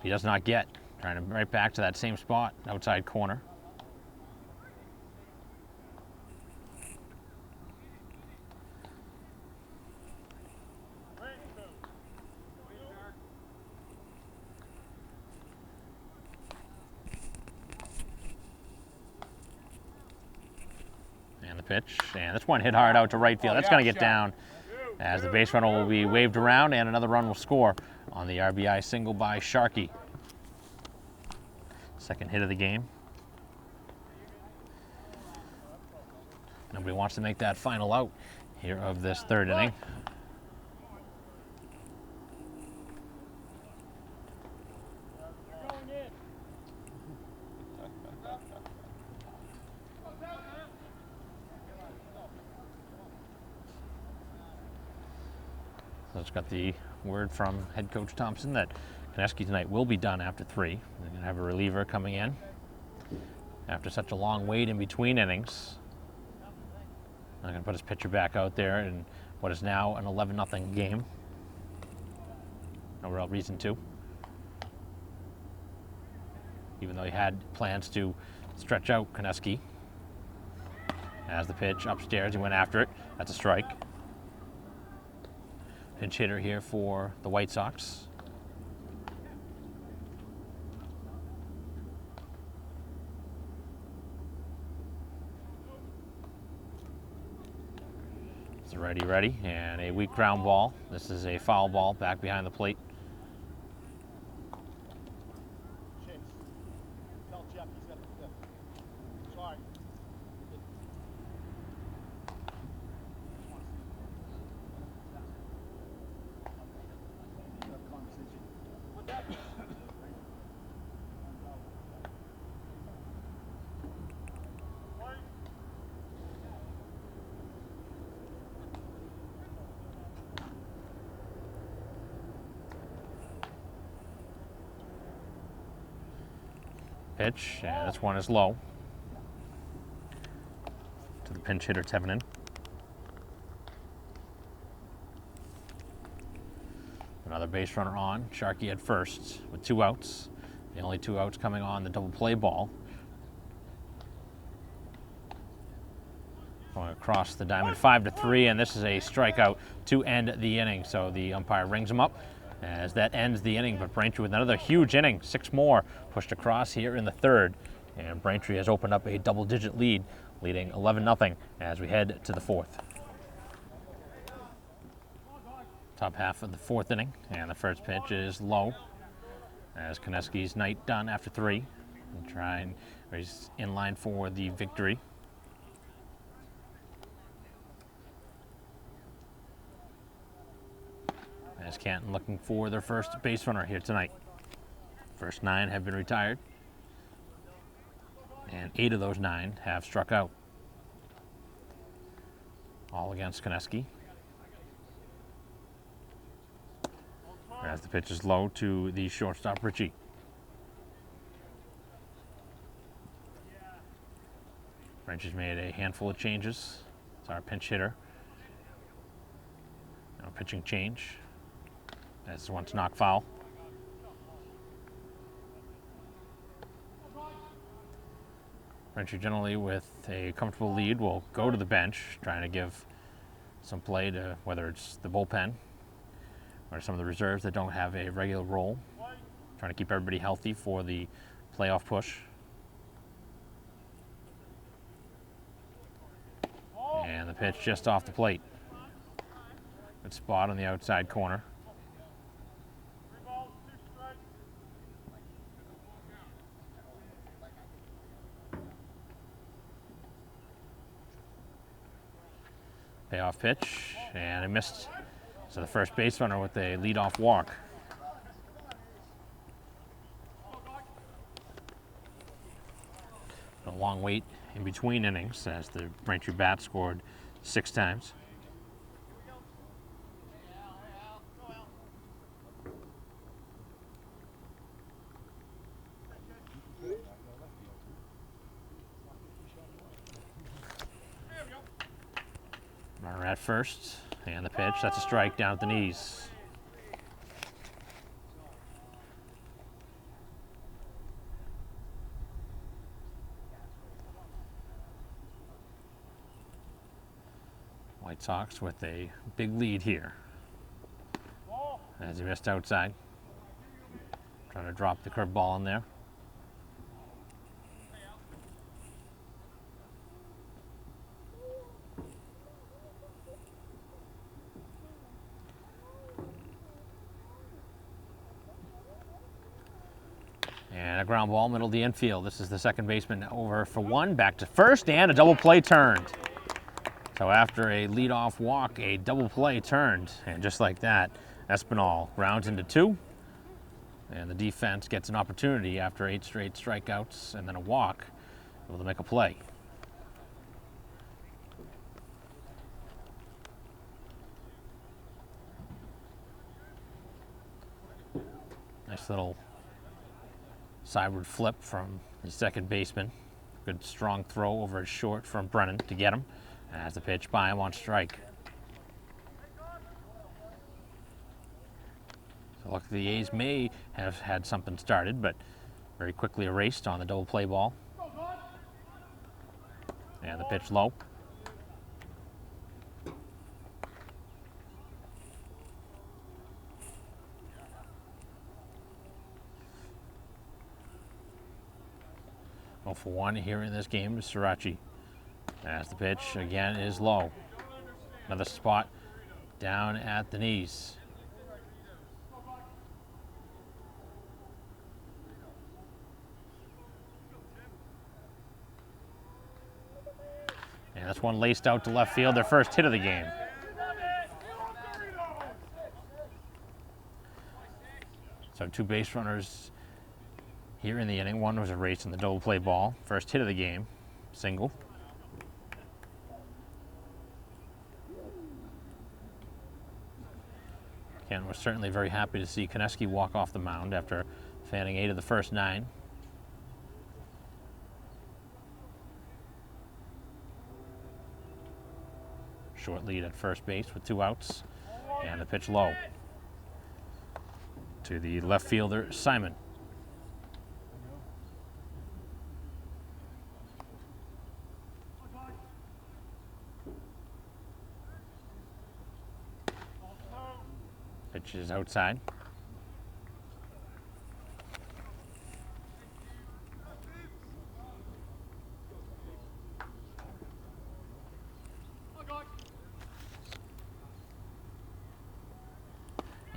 he does not get. Trying to right back to that same spot, outside corner. And the pitch, and this one hit hard out to right field. That's going to get down as the base runner will be waved around, and another run will score on the RBI single by Sharkey. 2nd hit of the game. Nobody wants to make that final out here of this 3rd inning. So it's got the word from head coach Thompson that Koneski tonight will be done after 3. They're going to have a reliever coming in after such a long wait in between innings. Not going to put his pitcher back out there in what is now an 11-0 game. No real reason to. Even though he had plans to stretch out Koneski. As the pitch upstairs, he went after it. That's a strike. Pinch hitter here for the White Sox. It's a righty, and a weak ground ball. This is a foul ball back behind the plate. Pitch, and this one is low to the pinch hitter Tevenin. Another base runner on, Sharkey at first with 2 outs. The only 2 outs coming on the double play ball. Going across the diamond, 5-3, and this is a strikeout to end the inning. So the umpire rings him up as that ends the inning, but Braintree with another huge inning, 6 more pushed across here in the 3rd, and Braintree has opened up a double-digit lead, leading 11-0 as we head to the 4th. Top half of the 4th inning, and the first pitch is low as Koneski's night done after 3, and he's in line for the victory. As Canton looking for their first base runner here tonight. First 9 have been retired, and 8 of those 9 have struck out. All against Koneski. As the pitch is low to the shortstop, Richie. French has made a handful of changes. It's our pinch hitter. Now pitching change. As wants knock foul. Braintree generally with a comfortable lead will go to the bench, trying to give some play to whether it's the bullpen or some of the reserves that don't have a regular role, trying to keep everybody healthy for the playoff push. And the pitch just off the plate. Good spot on the outside corner. Payoff pitch, and it missed. So the first base runner with a leadoff walk. A long wait in between innings as the Braintree bat scored 6 times. Runner at first, and the pitch, that's a strike down at the knees. White Sox with a big lead here. As he missed outside. Trying to drop the curveball in there. And a ground ball, middle of the infield. This is the second baseman over for one, back to first, and a double play turned. So after a leadoff walk, a double play turned, and just like that, Espinal rounds into 2, and the defense gets an opportunity after 8 straight strikeouts and then a walk, able to make a play. Nice little sideward flip from the second baseman. Good strong throw over his short from Brennan to get him. As the pitch by him on strike. So look, the A's may have had something started, but very quickly erased on the double play ball. And the pitch low. Oh for 1 here in this game is Srirachi. As the pitch again is low. Another spot down at the knees. And that's one laced out to left field, their first hit of the game. So 2 base runners here in the inning. One was erased in the double play ball. First hit of the game, single. Canton was certainly very happy to see Koneski walk off the mound after fanning 8 of the first 9. Short lead at first base with 2 outs, and the pitch low to the left fielder, Simon. Pitch is outside.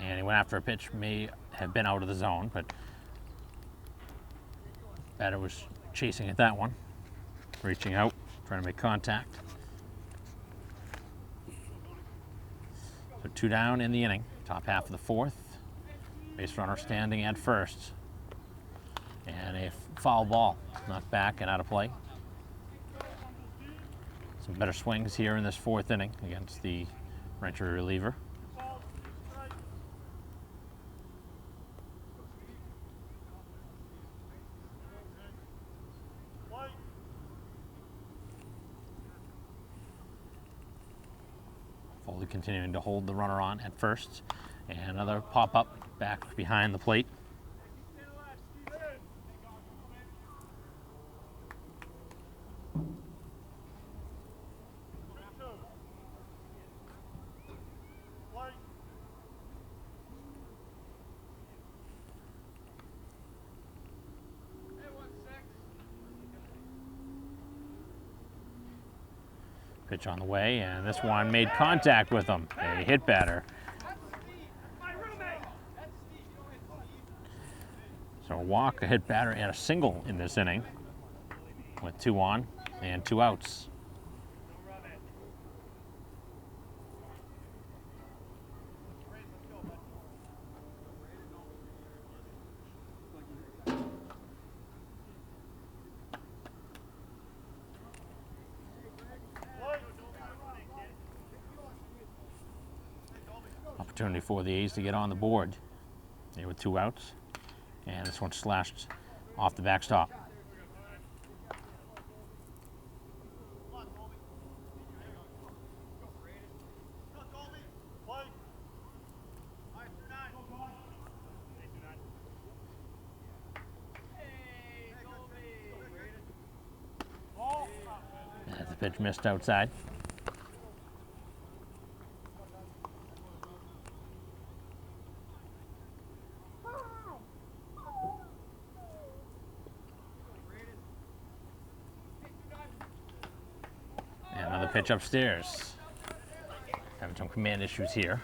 And he went after a pitch, may have been out of the zone, but batter was chasing at that one, reaching out, trying to make contact. So 2 down in the inning. Top half of the 4th. Base runner standing at first. And a foul ball knocked back and out of play. Some better swings here in this 4th inning against the Braintree reliever. continuing to hold the runner on at first. And another pop-up back behind the plate. Pitch on the way, and this one made contact with him. A hit batter. So a walk, a hit batter, and a single in this inning with 2 on and 2 outs. Opportunity for the A's to get on the board here with 2 outs. And this one slashed off the backstop. As the pitch missed outside. Pitch upstairs. Having some command issues here.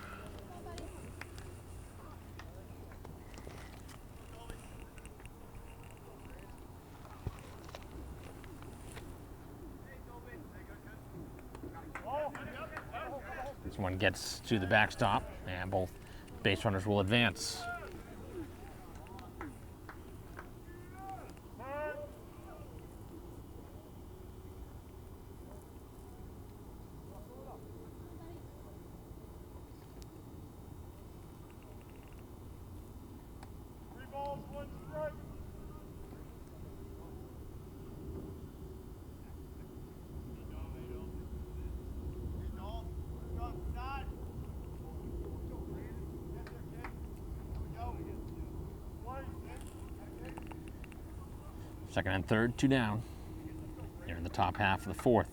This one gets to the backstop, and both base runners will advance. Second and third, 2 down. Here in the top half of the 4th.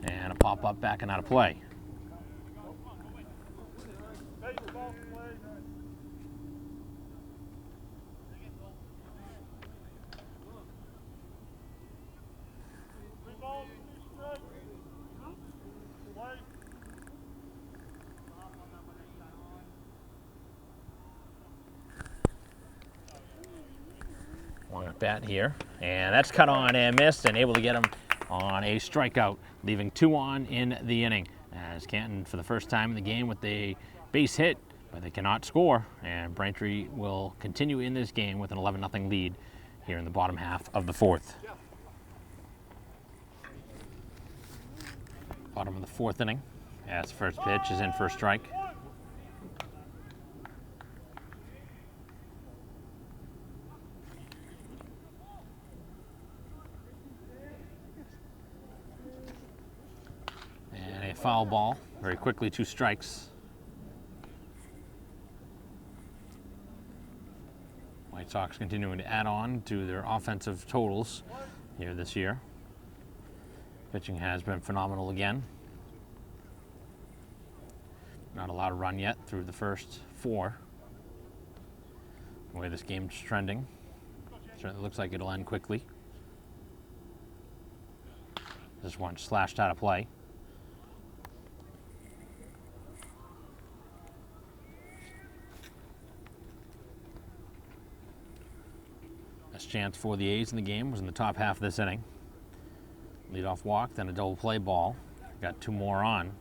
And a pop-up back and out of play. Long at bat here, and that's cut on and missed, and able to get him on a strikeout, leaving 2 on in the inning. As Canton, for the first time in the game, with a base hit, but they cannot score, and Braintree will continue in this game with an 11-0 lead here in the bottom half of the 4th. Bottom of the 4th inning, as the first pitch is in for a strike. Foul ball, very quickly 2 strikes. White Sox continuing to add on to their offensive totals here this year. Pitching has been phenomenal again. Not a lot of run yet through the first 4. The way this game's trending, certainly looks like it'll end quickly. This one slashed out of play. Chance for the A's in the game was in the top half of this inning. Leadoff walk, then a double play ball. Got 2 more on.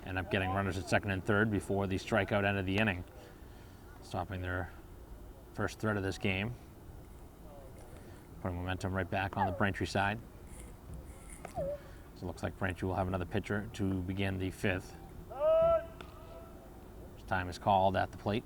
End up getting runners at second and third before the strikeout ended the inning, stopping their first threat of this game. Putting momentum right back on the Braintree side. So it looks like Braintree will have another pitcher to begin the 5th. Time is called at the plate.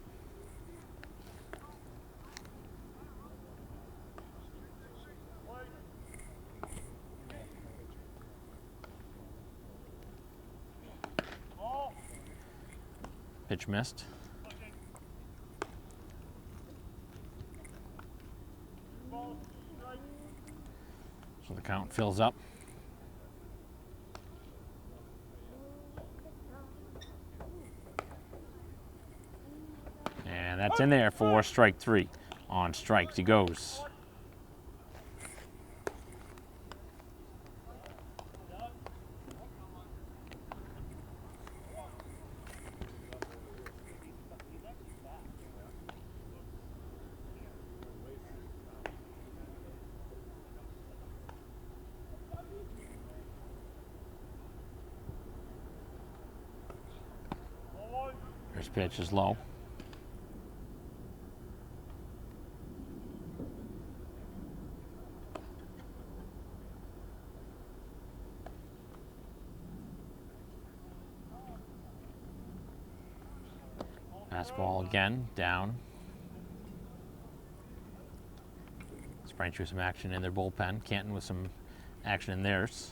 Pitch missed. So the count fills up. And that's in there for strike 3. On strikes he goes. First pitch is low. Fastball again, down. Braintree with some action in their bullpen. Canton with some action in theirs.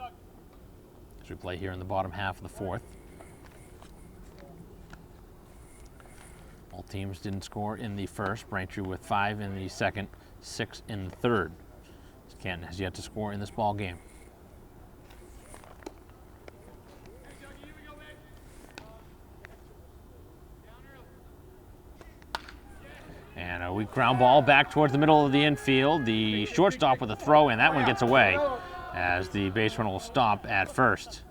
As we play here in the bottom half of the 4th. All teams didn't score in the first. Braintree with 5 in the second, 6 in the third. Canton has yet to score in this ball game. And a weak ground ball back towards the middle of the infield. The shortstop with a throw, and that one gets away as the base runner will stop at first.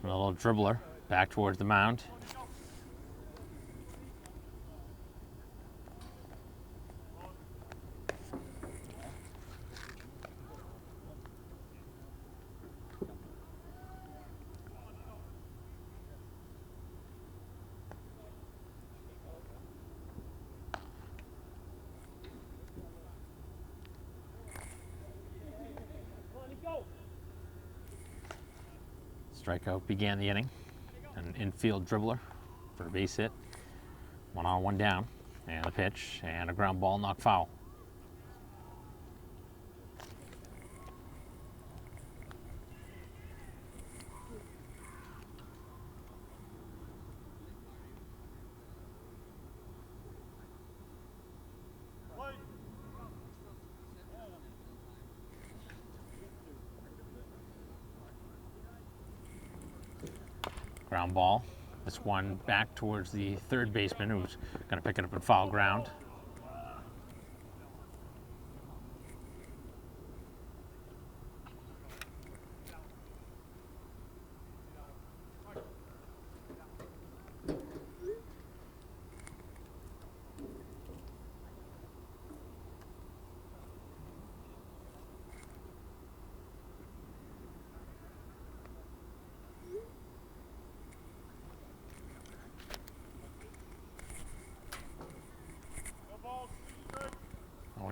A little dribbler back towards the mound. Strikeout began the inning. An infield dribbler for a base hit. 1 on, 1 down. And a pitch and a ground ball knocked foul. Ground ball. This one back towards the third baseman who's going to pick it up in foul ground.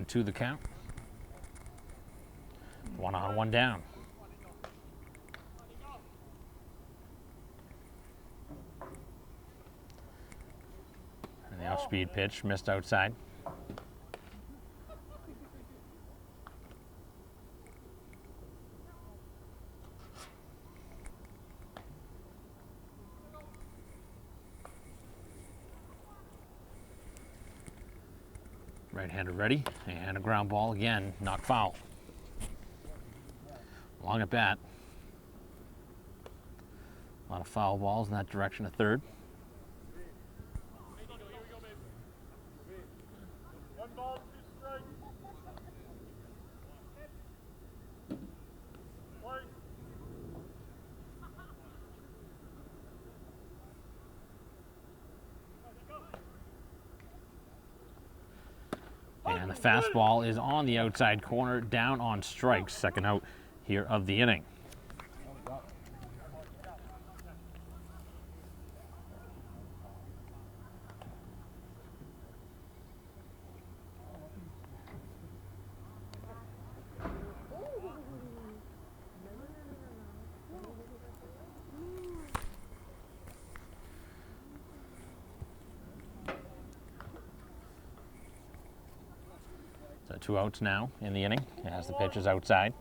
To the count. 1 on, 1 down. And the off-speed pitch missed outside. Right-hander ready, and a ground ball again, knocked foul. Long at bat. A lot of foul balls in that direction at third. And the fastball is on the outside corner, down on strikes. Second out here of the inning. So 2 outs now in the inning as the pitch is outside.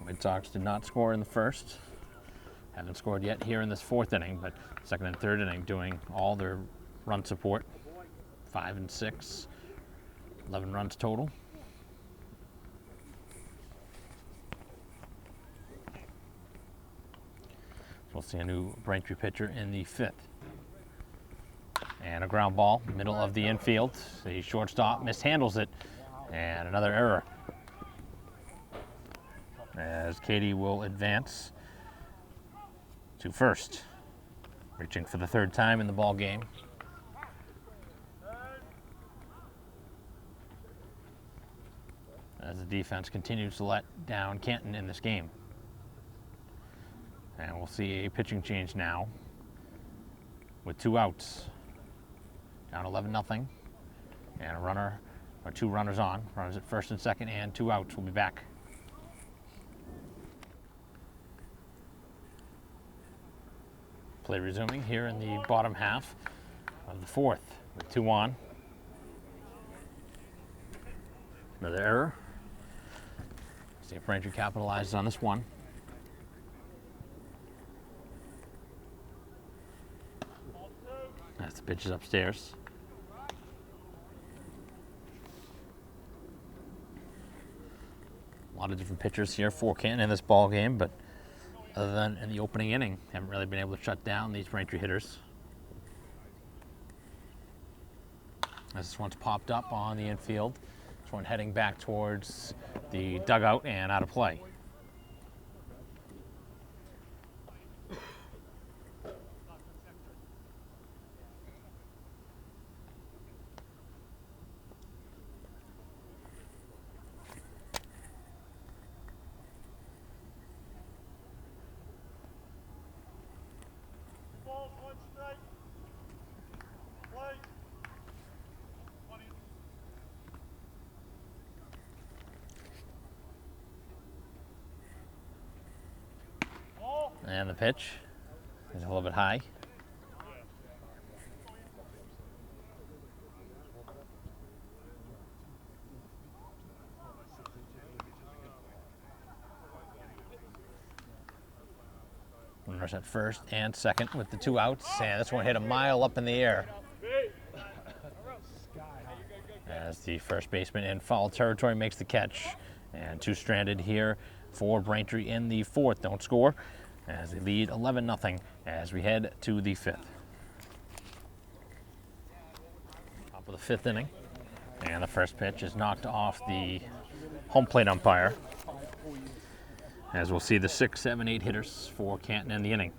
White Sox did not score in the first. Haven't scored yet here in this 4th inning, but second and 3rd inning doing all their run support. 5 and 6, 11 runs total. So we'll see a new Braintree pitcher in the 5th. And a ground ball, middle of the infield. The shortstop mishandles it, and another error. As Katie will advance to first, reaching for the 3rd time in the ball game. As the defense continues to let down Canton in this game. And we'll see a pitching change now with 2 outs. Down 11-0, and a runner, or 2 runners on. Runners at 1st and 2nd, and 2 outs. We'll be back. Play resuming here in the bottom half of the 4th with 2 on. Another error. See if Braintree capitalizes on this one. As the pitch is upstairs. A lot of different pitchers here for Canton in this ball game, but other than in the opening inning, haven't really been able to shut down these Braintree hitters. As this one's popped up on the infield, this one heading back towards the dugout and out of play. And the pitch is a little bit high. Runners at 1st and 2nd with the 2 outs, and this one hit a mile up in the air. As the first baseman in foul territory makes the catch, and 2 stranded here for Braintree in the 4th. Don't score as they lead 11-0 as we head to the 5th. Top of the 5th inning, and the first pitch is knocked off the home plate umpire. As we'll see the 6, 7, 8 hitters for Canton in the inning.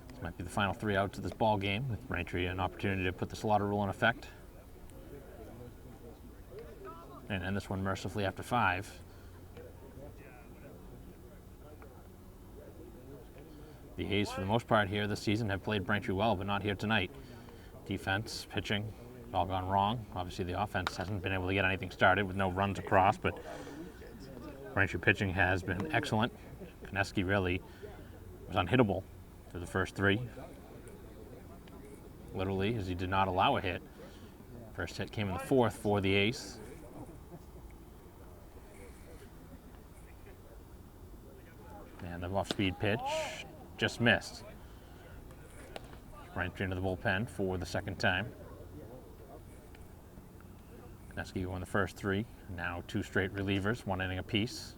This might be the final 3 outs of this ball game, with Braintree an opportunity to put the slaughter rule in effect. And end this one mercifully after 5. The A's, for the most part here this season, have played Braintree well, but not here tonight. Defense, pitching, all gone wrong. Obviously, the offense hasn't been able to get anything started with no runs across, but Braintree pitching has been excellent. Koneski really was unhittable for the first 3. Literally, as he did not allow a hit. First hit came in the 4th for the A's. And the off-speed pitch just missed. Braintree into the bullpen for the 2nd time. Koneski won the first 3. Now 2 straight relievers, 1 inning apiece.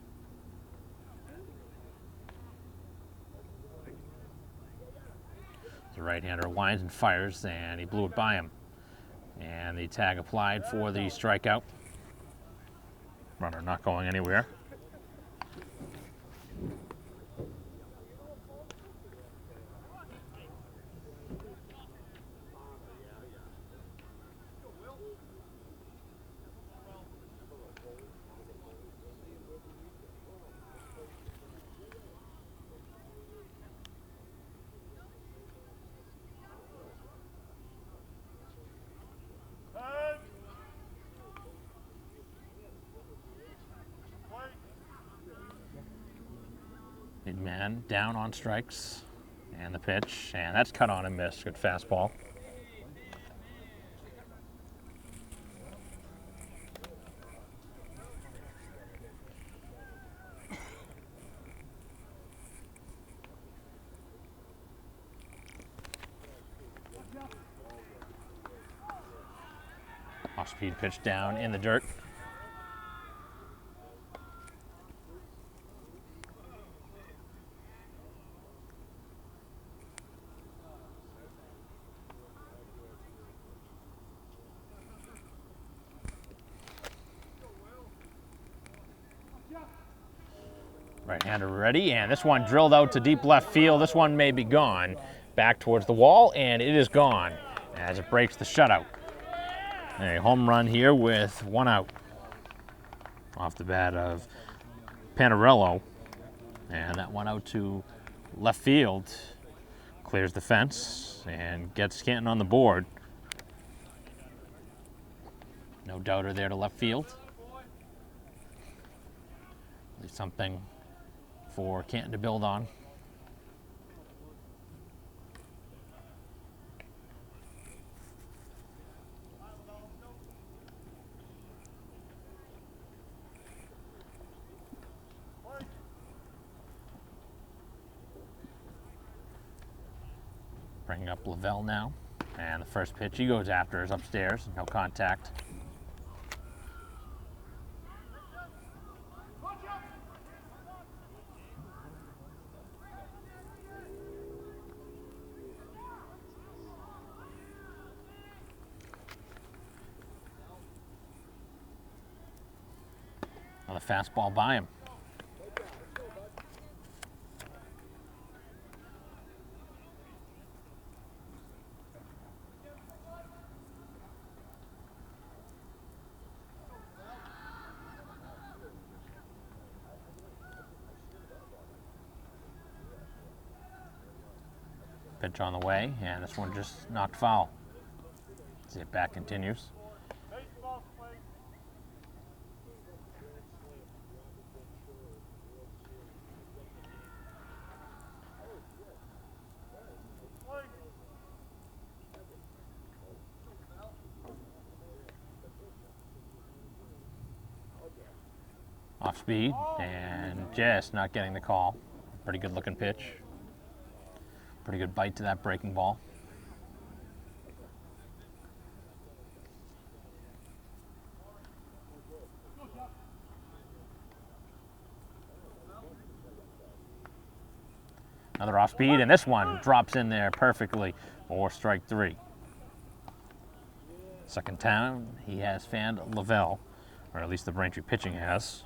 The right-hander winds and fires, and he blew it by him. And the tag applied for the strikeout. Runner not going anywhere. Big man down on strikes. And the pitch. And that's cut on and missed. Good fastball. Off-speed pitch down in the dirt. Right-hander ready, and this one drilled out to deep left field. This one may be gone. Back towards the wall, and it is gone as it breaks the shutout. A home run here with one out off the bat of Panarello. And that one out to left field. Clears the fence and gets Canton on the board. No doubter there to left field. At least something for Canton to build on. Bringing up Lavelle now. And the first pitch he goes after is upstairs. No contact. Another fastball by him. Pitch on the way, and this one just knocked foul. See if bat continues. Off speed, and just not getting the call. Pretty good looking pitch. Pretty good bite to that breaking ball. Another off speed, and this one drops in there perfectly for strike three. Second time he has fanned Lavelle, or at least the Braintree pitching has.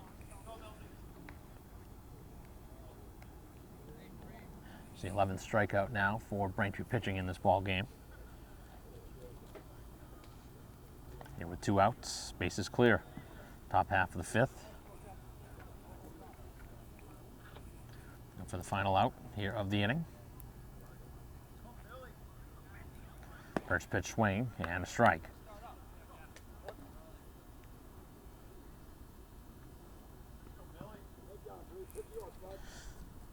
It's the 11th strikeout now for Braintree pitching in this ball game. Here with two outs, bases clear. Top half of the fifth. And for the final out here of the inning. First pitch swing and a strike.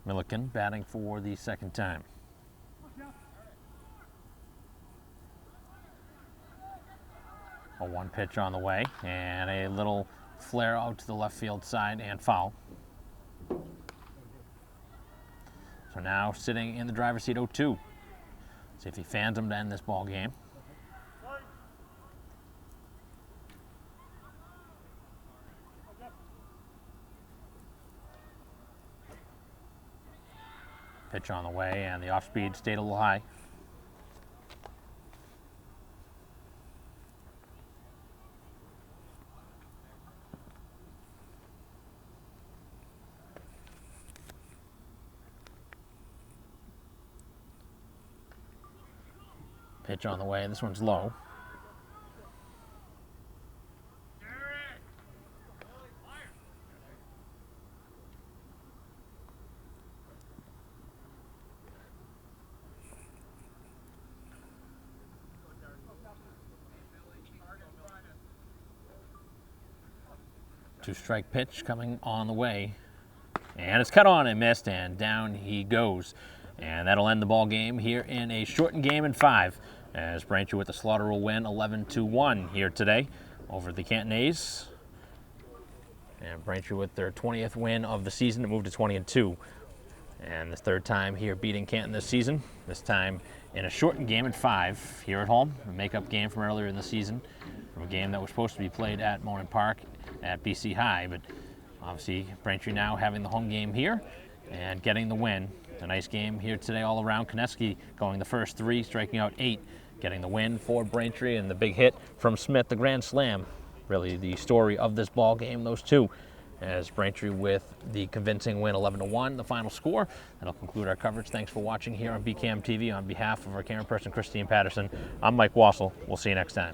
Milliken batting for the second time. A one pitch on the way, and a little flare out to the left field side and foul. So now sitting in the driver's seat 0-2. See if he fans him to end this ball game. Pitch on the way, and the off-speed stayed a little high. Pitch on the way, and this one's low. Two-strike pitch coming on the way And it's cut on and missed, and down he goes. And that'll end the ball game here in a shortened game in 5, as Braintree with the Slaughter will win 11-1 here today over the Canton A's. And Braintree with their 20th win of the season to move to 20-2. And the 3rd time here beating Canton this season, this time in a shortened game in 5 here at home, a makeup game from earlier in the season, from a game that was supposed to be played at Moran Park at BC High. But obviously Braintree now having the home game here and getting the win. A nice game here today all around. Konecki going the first 3, striking out 8, getting the win for Braintree, and the big hit from Smith, the grand slam. Really the story of this ball game, those two, as Braintree with the convincing win 11-1, the final score. That'll conclude our coverage. Thanks for watching here on BCAM TV. On behalf of our camera person, Christine Patterson, I'm Mike Wassel. We'll see you next time.